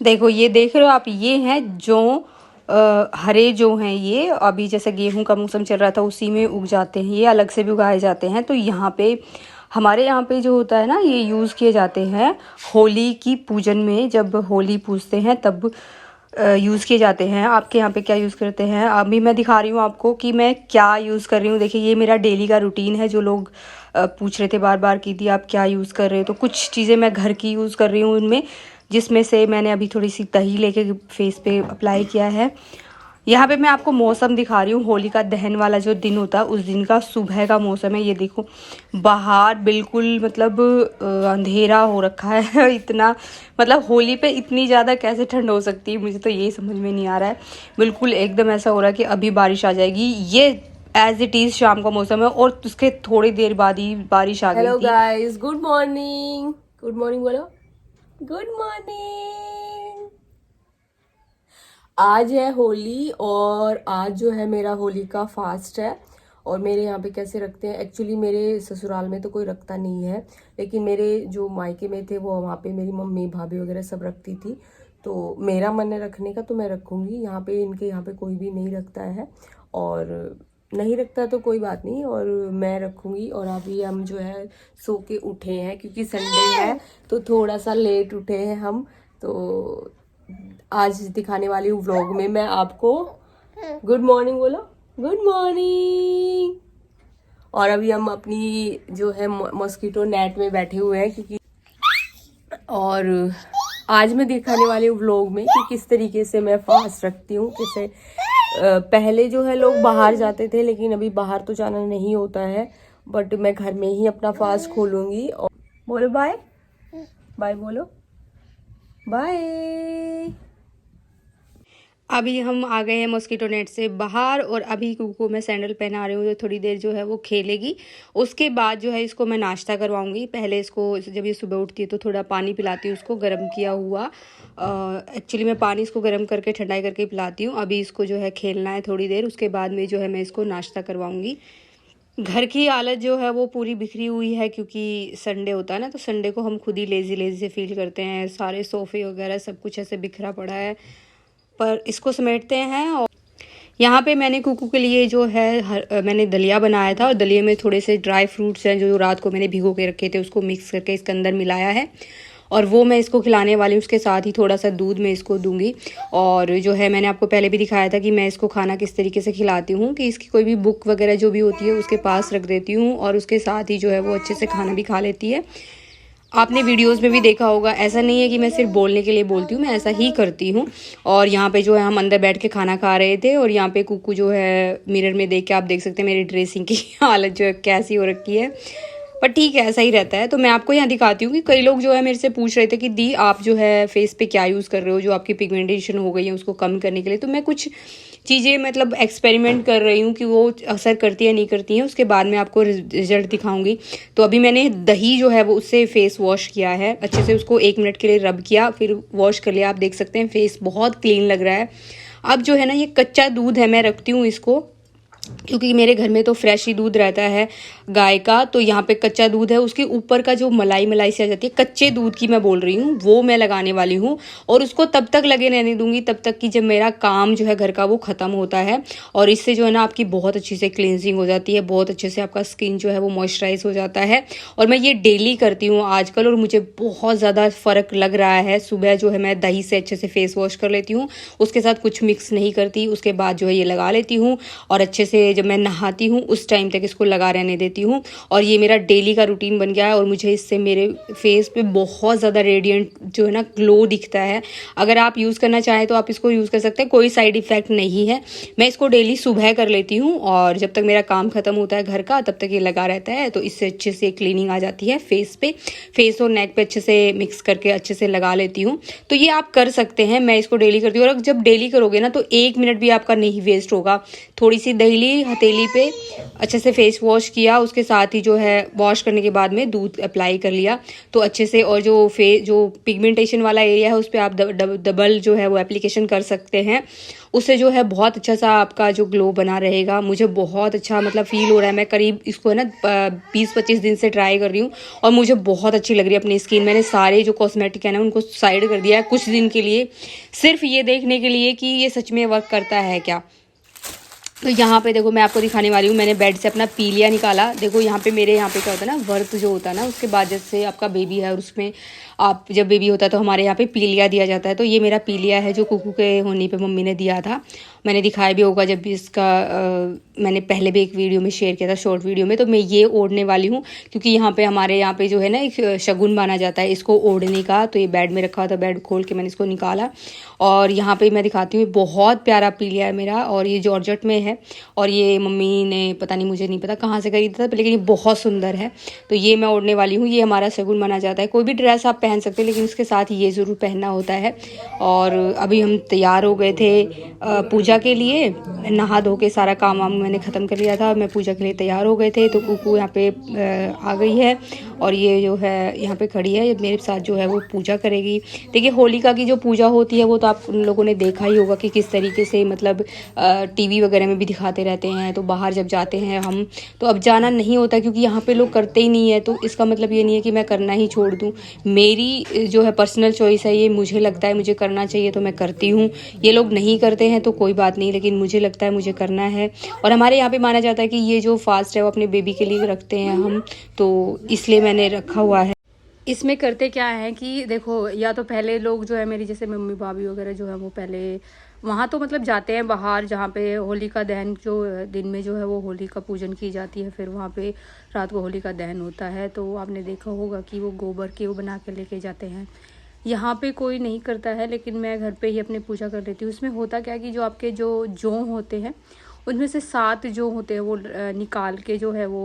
देखो ये देख रहे हो आप, ये हैं जो हरे जो हैं, ये अभी जैसे गेहूं का मौसम चल रहा था उसी में उग जाते हैं, ये अलग से भी उगाए जाते हैं। तो यहाँ पे हमारे यहाँ पे जो होता है ना, ये यूज़ किए जाते हैं होली की पूजन में। जब होली पूजते हैं तब यूज़ किए जाते हैं। आपके यहाँ पे क्या यूज़ करते हैं? अभी मैं दिखा रही हूँ आपको कि मैं क्या यूज़ कर रही हूँ। देखिए ये मेरा डेली का रूटीन है। जो लोग पूछ रहे थे बार बार कि दी आप क्या यूज़ कर रहे हो, तो कुछ चीज़ें मैं घर की यूज़ कर रही हूँ उनमें, जिसमें से मैंने अभी थोड़ी सी दही लेके फेस पे अप्लाई किया है। यहाँ पे मैं आपको मौसम दिखा रही हूँ, होली का दहन वाला जो दिन होता है उस दिन का सुबह का मौसम है। ये देखो बाहर बिल्कुल मतलब अंधेरा हो रखा है इतना, मतलब होली पे इतनी ज़्यादा कैसे ठंड हो सकती है, मुझे तो यही समझ में नहीं आ रहा है। बिल्कुल एकदम ऐसा हो रहा है कि अभी बारिश आ जाएगी। ये एज इट इज़ शाम का मौसम है और उसके थोड़ी देर बाद ही बारिश आ गई थी। Hello guys, good morning. Good morning बोलो। Good morning. आज है होली और आज जो है मेरा होली का फास्ट है। और मेरे यहाँ पे कैसे रखते हैं, एक्चुअली मेरे ससुराल में तो कोई रखता नहीं है, लेकिन मेरे जो मायके में थे वो वहाँ पे मेरी मम्मी भाभी वगैरह सब रखती थी। तो मेरा मन है रखने का तो मैं रखूँगी। यहाँ पे इनके यहाँ पे कोई भी नहीं रखता है, और नहीं रखता तो कोई बात नहीं, और मैं रखूँगी। और अभी हम जो है सो के उठे हैं क्योंकि संडे है तो थोड़ा सा लेट उठे हैं हम। तो आज दिखाने वाली हूँ व्लॉग में मैं आपको। गुड मॉर्निंग बोलो। Good morning. और अभी हम अपनी जो है मॉस्किटो नेट में बैठे हुए हैं क्योंकि, और आज मैं दिखाने वाली हूँ व्लॉग में कि किस तरीके से मैं फास्ट रखती हूँ। कैसे पहले जो है लोग बाहर जाते थे, लेकिन अभी बाहर तो जाना नहीं होता है, बट मैं घर में ही अपना फास्ट खोलूंगी। और बोलो बाय बाय, बोलो बाय। अभी हम आ गए हैं मॉस्किटो नेट से बाहर, और अभी को मैं सैंडल पहना रही हूँ, जो थोड़ी देर जो है वो खेलेगी। उसके बाद जो है इसको मैं नाश्ता करवाऊंगी। पहले इसको जब ये सुबह उठती है तो थोड़ा पानी पिलाती हूँ उसको, गर्म किया हुआ। एक्चुअली मैं पानी इसको गर्म करके ठंडाई करके पिलाती हूँ। अभी इसको जो है खेलना है थोड़ी देर, उसके बाद में जो है मैं इसको नाश्ता करवाऊंगी। घर की हालत जो है वो पूरी बिखरी हुई है क्योंकि संडे होता है ना, तो संडे को हम खुद ही लेज़ी लेज़ी से फील करते हैं। सारे सोफ़े वगैरह सब कुछ ऐसे बिखरा पड़ा है, पर इसको समेटते हैं। और यहाँ पे मैंने कुकू के लिए जो है मैंने दलिया बनाया था, और दलिए में थोड़े से ड्राई फ्रूट्स हैं जो रात को मैंने भिगो के रखे थे, उसको मिक्स करके इसके अंदर मिलाया है, और वो मैं इसको खिलाने वाली हूँ। उसके साथ ही थोड़ा सा दूध मैं इसको दूंगी। और जो है मैंने आपको पहले भी दिखाया था कि मैं इसको खाना किस तरीके से खिलाती हूँ, कि इसकी कोई भी बुक वगैरह जो भी होती है उसके पास रख देती हूँ, और उसके साथ ही जो है वो अच्छे से खाना भी खा लेती है। आपने वीडियोस में भी देखा होगा, ऐसा नहीं है कि मैं सिर्फ बोलने के लिए बोलती हूँ, मैं ऐसा ही करती हूँ। और यहाँ पे जो है हम अंदर बैठ के खाना खा रहे थे, और यहाँ पे कुकू जो है मिरर में देख के आप देख सकते हैं मेरी ड्रेसिंग की हालत जो है कैसी हो रखी है। पर ठीक है, ऐसा ही रहता है। तो मैं आपको यहाँ दिखाती हूँ कि कई लोग जो है मेरे से पूछ रहे थे कि दी आप जो है फेस पे क्या यूज़ कर रहे हो, जो आपकी पिगमेंटेशन हो गई है उसको कम करने के लिए। तो मैं कुछ चीज़ें मतलब एक्सपेरिमेंट कर रही हूँ कि वो असर करती है नहीं करती हैं, उसके बाद मैं आपको रिजल्ट दिखाऊंगी। तो अभी मैंने दही जो है वो उससे फेस वॉश किया है, अच्छे से उसको 1 मिनट के लिए रब किया, फिर वॉश कर लिया। आप देख सकते हैं फेस बहुत क्लीन लग रहा है। अब जो है ना, ये कच्चा दूध है, मैं रखती हूँ इसको क्योंकि मेरे घर में तो फ्रेश ही दूध रहता है गाय का। तो यहाँ पे कच्चा दूध है, उसके ऊपर का जो मलाई मलाई सी आ जाती है, कच्चे दूध की मैं बोल रही हूँ, वो मैं लगाने वाली हूँ। और उसको तब तक लगे रहने दूंगी तब तक कि जब मेरा काम जो है घर का वो ख़त्म होता है। और इससे जो है ना आपकी बहुत अच्छी से क्लिनजिंग हो जाती है, बहुत अच्छे से आपका स्किन जो है वो मॉइस्चराइज हो जाता है। और मैं ये डेली करती हूँ आजकल, और मुझे बहुत ज़्यादा फ़र्क लग रहा है। सुबह जो है मैं दही से अच्छे से फेस वॉश कर लेती हूँ, उसके साथ कुछ मिक्स नहीं करती, उसके बाद जो है ये लगा लेती हूँ, और अच्छे से जब मैं नहाती हूँ उस टाइम तक इसको लगा रहने देती हूँ। और ये मेरा डेली का रूटीन बन गया है, और मुझे इससे मेरे फेस पे बहुत ज़्यादा रेडिएंट जो है ना ग्लो दिखता है। अगर आप यूज़ करना चाहें तो आप इसको यूज़ कर सकते हैं, कोई साइड इफ़ेक्ट नहीं है। मैं इसको डेली सुबह कर लेती हूँ, और जब तक मेरा काम ख़त्म होता है घर का तब तक ये लगा रहता है। तो इससे अच्छे से क्लीनिंग आ जाती है फेस पे, फेस और नेक पे अच्छे से मिक्स करके अच्छे से लगा लेती हूँ। तो ये आप कर सकते हैं, मैं इसको डेली करती हूँ। और जब डेली करोगे ना तो 1 मिनट भी आपका नहीं वेस्ट होगा। थोड़ी सी दही ली, हथेली पे अच्छे से फेस वॉश किया, उसके साथ ही जो है वॉश करने के बाद में दूध अप्लाई कर लिया तो अच्छे से। और जो पिगमेंटेशन वाला एरिया है उस पर आप डबल जो है वो एप्लीकेशन कर सकते हैं, उससे जो है बहुत अच्छा सा आपका जो ग्लो बना रहेगा। मुझे बहुत अच्छा मतलब फील हो रहा है। मैं करीब इसको है ना 20-25 दिन से ट्राई कर रही हूँ और मुझे बहुत अच्छी लग रही है अपनी स्किन। मैंने सारे जो कॉस्मेटिक है ना उनको साइड कर दिया है कुछ दिन के लिए, सिर्फ ये देखने के लिए कि ये सच में वर्क करता है क्या। तो यहाँ पे देखो मैं आपको दिखाने वाली हूँ, मैंने बेड से अपना पीलिया निकाला। देखो यहाँ पे मेरे यहाँ पे क्या होता है ना, वर्क जो होता है ना उसके बाद जैसे आपका बेबी है और उसमें आप जब बेबी होता है तो हमारे यहाँ पे पीलिया दिया जाता है। तो ये मेरा पीलिया है जो कुकू के होने पे मम्मी ने दिया था। मैंने दिखाया भी होगा जब भी इसका मैंने पहले भी एक वीडियो में शेयर किया था, शॉर्ट वीडियो में। तो मैं ये ओढ़ने वाली हूँ क्योंकि यहाँ पे हमारे यहाँ पे जो है ना एक शगुन माना जाता है इसको ओढ़ने का। तो ये बेड में रखा था, बेड खोल के मैंने इसको निकाला और यहाँ पे मैं दिखाती हूँ। बहुत प्यारा पीलिया है मेरा और ये जॉर्जेट में है और ये मम्मी ने पता नहीं, मुझे नहीं पता कहाँ से खरीदा था, लेकिन ये बहुत सुंदर है। तो ये मैं ओढ़ने वाली हूँ। ये हमारा शगुन माना जाता है। कोई भी ड्रेस आप पहन सकते हैं लेकिन उसके साथ ये ज़रूर पहनना होता है। और अभी हम तैयार हो गए थे पूजा के लिए, नहा धो के सारा काम वाम मैंने ख़त्म कर लिया था। मैं पूजा के लिए तैयार हो गए थे तो कुकू यहाँ पे आ गई है और ये जो है यहाँ पे खड़ी है, मेरे साथ जो है वो पूजा करेगी। देखिए होलिका की जो पूजा होती है वो तो आप उन लोगों ने देखा ही होगा कि किस तरीके से मतलब टीवी वगैरह में भी दिखाते रहते हैं। तो बाहर जब जाते हैं हम तो अब जाना नहीं होता क्योंकि यहाँ पे लोग करते ही नहीं है। तो इसका मतलब ये नहीं है कि मैं करना ही छोड़ दूँ, मेरी जो है पर्सनल चॉइस है ये। मुझे लगता है मुझे करना चाहिए तो मैं करती हूँ। ये लोग नहीं करते हैं तो कोई बात नहीं, लेकिन मुझे लगता है मुझे करना है। और हमारे यहाँ पे माना जाता है कि ये जो फास्ट है वो अपने बेबी के लिए रखते हैं हम, तो इसलिए मैंने रखा हुआ है। इसमें करते क्या है कि देखो, या तो पहले लोग जो है मेरी जैसे मम्मी भाभी वगैरह जो है वो पहले वहाँ तो मतलब जाते हैं बाहर जहाँ पे होलिका दहन जो दिन में जो है वो होलिका पूजन की जाती है, फिर वहाँ पे रात को होलिका दहन होता है। तो आपने देखा होगा कि वो गोबर के वो बना के लेके जाते हैं। यहाँ पे कोई नहीं करता है लेकिन मैं घर पे ही अपनी पूजा कर लेती हूँ। उसमें होता क्या है कि जो आपके जो जौ होते हैं उनमें से 7 जो होते हैं वो निकाल के जो है वो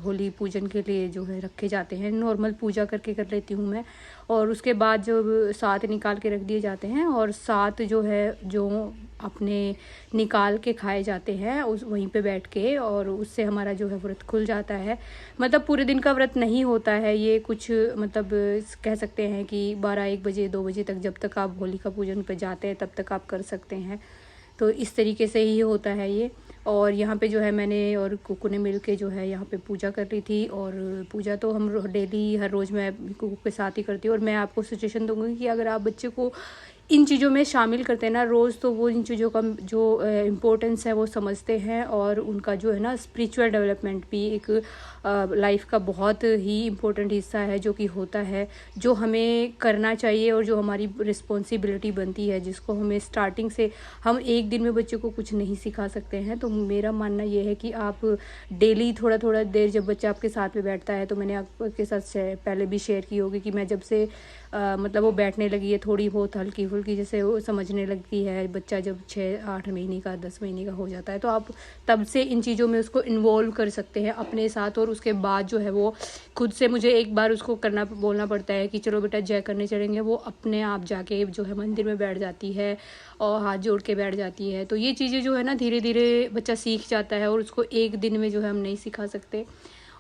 होली पूजन के लिए जो है रखे जाते हैं। नॉर्मल पूजा करके कर लेती हूँ मैं। और उसके बाद जो 7 निकाल के रख दिए जाते हैं और 7 जो है जो अपने निकाल के खाए जाते हैं उस वहीं पे बैठ के, और उससे हमारा जो है व्रत खुल जाता है। मतलब पूरे दिन का व्रत नहीं होता है ये, कुछ मतलब कह सकते हैं कि 12-1 बजे 2 बजे तक, जब तक आप होलिका पूजन पे जाते हैं तब तक आप कर सकते हैं। तो इस तरीके से ही होता है ये। और यहाँ पे जो है मैंने और कुकू ने मिल के जो है यहाँ पे पूजा कर रही थी। और पूजा तो हम डेली हर रोज़ मैं कुकू के साथ ही करती हूँ। और मैं आपको सजेशन दूँगी कि अगर आप बच्चे को इन चीज़ों में शामिल करते हैं ना रोज़, तो वो इन चीज़ों का जो इम्पोर्टेंस है वो समझते हैं। और उनका जो है ना स्पिरिचुअल डेवलपमेंट भी एक लाइफ का बहुत ही इम्पोर्टेंट हिस्सा है जो कि होता है, जो हमें करना चाहिए और जो हमारी रिस्पॉन्सिबिलिटी बनती है, जिसको हमें स्टार्टिंग से हम एक दिन में बच्चे को कुछ नहीं सिखा सकते हैं। तो मेरा मानना ये है कि आप डेली थोड़ा थोड़ा देर, जब बच्चा आपके साथ में बैठता है, तो मैंने आपके साथ पहले भी शेयर की होगी कि मैं जब से मतलब वो बैठने लगी है थोड़ी बहुत हल्की फुल्की, जैसे वो समझने लगती है, बच्चा जब 6-8 महीने का 10 महीने का हो जाता है, तो आप तब से इन चीज़ों में उसको इन्वॉल्व कर सकते हैं अपने साथ। और उसके बाद जो है वो खुद से, मुझे एक बार उसको बोलना पड़ता है कि चलो बेटा जय करने चलेंगे, वो अपने आप जाके जो है मंदिर में बैठ जाती है और हाथ जोड़ के बैठ जाती है। तो ये चीज़ें जो है ना धीरे धीरे बच्चा सीख जाता है और उसको एक दिन में जो है हम नहीं सिखा सकते।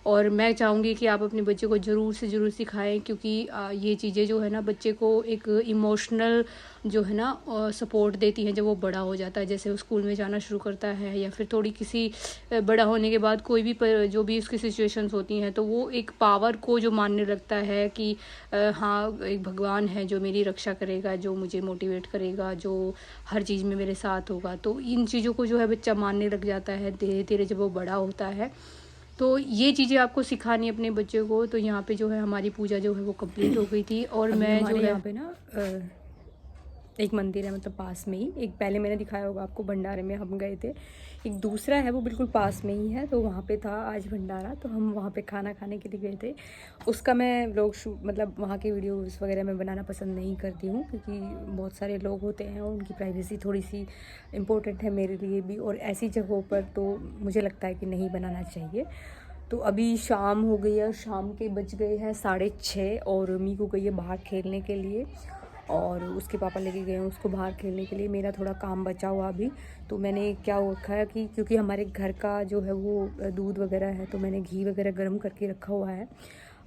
और मैं चाहूँगी कि आप अपने बच्चे को ज़रूर से ज़रूर सिखाएं, क्योंकि ये चीज़ें जो है ना बच्चे को एक इमोशनल जो है ना सपोर्ट देती हैं जब वो बड़ा हो जाता है। जैसे वो स्कूल में जाना शुरू करता है या फिर थोड़ी किसी बड़ा होने के बाद कोई भी जो भी उसकी सिचुएशंस होती हैं, तो वो एक पावर को जो मानने लगता है कि हाँ एक भगवान है जो मेरी रक्षा करेगा, जो मुझे मोटिवेट करेगा, जो हर चीज़ में मेरे साथ होगा। तो इन चीज़ों को जो है बच्चा मानने लग जाता है धीरे धीरे जब वो बड़ा होता है। तो ये चीज़ें आपको सिखानी अपने बच्चे को। तो यहाँ पे जो है हमारी पूजा जो है वो कंप्लीट हो गई थी। और मैं जो है यहाँ पे ना एक मंदिर है, मतलब पास में ही, एक पहले मैंने दिखाया होगा आपको भंडारे में हम गए थे, एक दूसरा है वो बिल्कुल पास में ही है, तो वहाँ पे था आज भंडारा, तो हम वहाँ पे खाना खाने के लिए गए थे। उसका मैं व्लॉग मतलब वहाँ के वीडियोस वगैरह मैं बनाना पसंद नहीं करती हूँ क्योंकि बहुत सारे लोग होते हैं और उनकी प्राइवेसी थोड़ी सी इम्पोर्टेंट है मेरे लिए भी, और ऐसी जगहों पर तो मुझे लगता है कि नहीं बनाना चाहिए। तो अभी शाम हो गई है, शाम के बज गए हैं 6:30 और मीकू गई है बाहर खेलने के लिए। और उसके पापा लेके गए हैं उसको बाहर खेलने के लिए। मेरा थोड़ा काम बचा हुआ अभी, तो मैंने क्या रखा है कि क्योंकि हमारे घर का जो है वो दूध वगैरह है, तो मैंने घी वगैरह गर्म करके रखा हुआ है,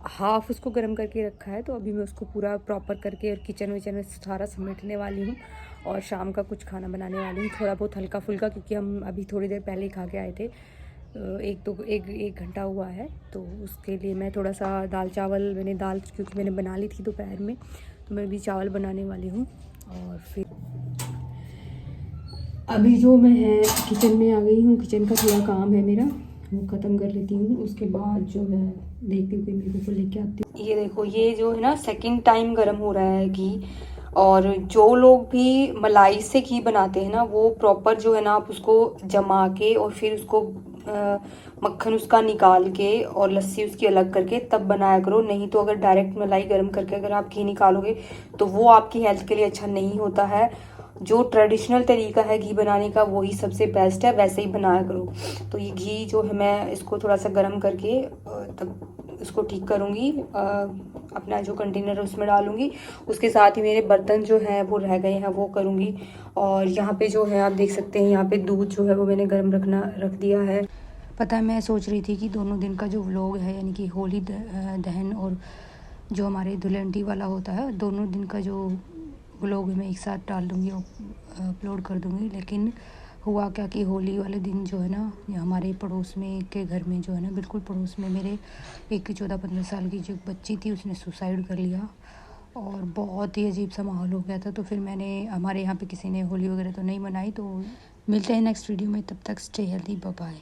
हाफ़ उसको गर्म करके रखा है। तो अभी मैं उसको पूरा प्रॉपर करके और किचन विचन में सारा समेटने वाली हूँ और शाम का कुछ खाना बनाने वाली हूँ, थोड़ा बहुत हल्का फुल्का, क्योंकि हम अभी थोड़ी देर पहले ही खा के आए थे। एक घंटा हुआ है, तो उसके लिए मैं थोड़ा सा दाल चावल, मैंने दाल क्योंकि मैंने बना ली थी दोपहर में, तो मैं भी चावल बनाने वाली हूँ। और फिर अभी जो मैं है किचन में आ गई हूँ, किचन का थोड़ा काम है मेरा, वो ख़त्म कर लेती हूँ। उसके बाद जो है देखती हूँ कि मेरे को लेके आती हूँ। ये देखो, ये जो है ना सेकंड टाइम गर्म हो रहा है घी। और जो लोग भी मलाई से घी बनाते हैं ना, वो प्रॉपर जो है ना, आप उसको जमा के और फिर उसको मक्खन उसका निकाल के और लस्सी उसकी अलग करके तब बनाया करो। नहीं तो अगर डायरेक्ट मलाई गर्म करके अगर आप घी निकालोगे तो वो आपकी हेल्थ के लिए अच्छा नहीं होता है। जो ट्रेडिशनल तरीका है घी बनाने का वही सबसे बेस्ट है, वैसे ही बनाया करो। तो ये घी जो है मैं इसको थोड़ा सा गर्म करके तब इसको ठीक करूँगी, अपना जो कंटेनर है उसमें डालूँगी। उसके साथ ही मेरे बर्तन जो हैं वो रह गए हैं वो करूँगी। और यहाँ पे जो है आप देख सकते हैं, यहाँ पे दूध जो है वो मैंने गर्म रख दिया है। पता है, मैं सोच रही थी कि दोनों दिन का जो व्लॉग है, यानी कि होली दहन और जो हमारे धुलंडी वाला होता है, दोनों दिन का जो व्लॉग मैं एक साथ डाल दूँगी और अपलोड कर दूँगी। लेकिन हुआ क्या कि होली वाले दिन जो है ना, हमारे पड़ोस में के घर में जो है ना, बिल्कुल पड़ोस में मेरे एक 14-15 साल की जो बच्ची थी, उसने सुसाइड कर लिया और बहुत ही अजीब सा माहौल हो गया था। तो फिर हमारे यहाँ पे किसी ने होली वगैरह तो नहीं मनाई। तो मिलते हैं नेक्स्ट वीडियो में, तब तक स्टे हेल्दी, बाय बाय।